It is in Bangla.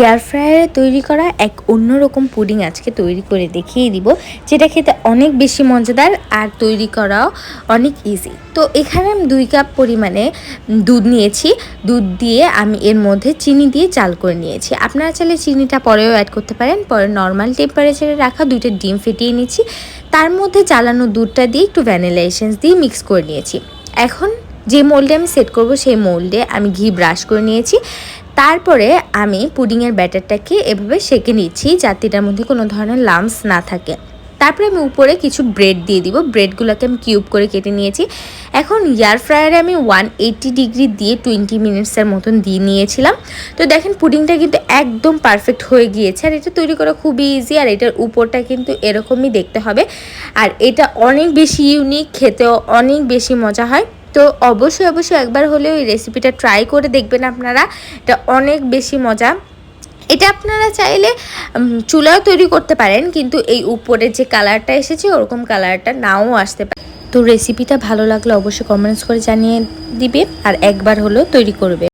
এয়ার ফ্রায়ারে তৈরি করা এক অন্যরকম পুডিং আজকে তৈরি করে দেখিয়ে দিব, যেটা খেতে অনেক বেশি মজাদার আর তৈরি করাও অনেক ইজি। তো এখানে আমি 2 কাপ পরিমাণে দুধ নিয়েছি। দুধ দিয়ে আমি এর মধ্যে চিনি দিয়ে জাল করে নিয়েছি। আপনারা চাইলে চিনিটা পরেও অ্যাড করতে পারেন। পরে নর্মাল টেম্পারেচারে রাখা 2টা ডিম ফেটিয়ে নিয়েছি, তার মধ্যে জ্বালানো দুধটা দিয়ে একটু ভ্যানিলা এসেন্স দিয়ে মিক্স করে নিয়েছি। এখন যে মোল্ডে আমি সেট করব সেই মোল্ডে আমি ঘি ব্রাশ করে নিয়েছি। তারপরে আমি পুডিংয়ের ব্যাটারটাকে এভাবে সেঁকে নিচ্ছি যাতে এটার মধ্যে কোনো ধরনের লাম্পস না থাকে। তারপরে আমি উপরে কিছু ব্রেড দিয়ে দিব। ব্রেডগুলোকে আমি কিউব করে কেটে নিয়েছি। এখন এয়ার ফ্রায়ারে আমি 180 ডিগ্রি দিয়ে 20 মিনিটসের মতন দিয়ে নিয়েছিলাম। তো দেখেন পুডিংটা কিন্তু একদম পারফেক্ট হয়ে গিয়েছে, আর এটা তৈরি করা খুবই ইজি। আর এটার উপরটা কিন্তু এরকমই দেখতে হবে, আর এটা অনেক বেশি ইউনিক, খেতেও অনেক বেশি মজা হয়। তো অবশ্যই একবার হলেও এই রেসিপিটা ট্রাই করে দেখবেন আপনারা, এটা অনেক বেশি মজা। এটা আপনারা চাইলে চুলাও তৈরি করতে পারেন, কিন্তু এই উপরের যে কালারটা এসেছে ওরকম কালারটা নাও আসতে পারে। তো রেসিপিটা ভালো লাগলে অবশ্যই কমেন্টস করে জানিয়ে দিবে, আর একবার হলেও তৈরি করবে।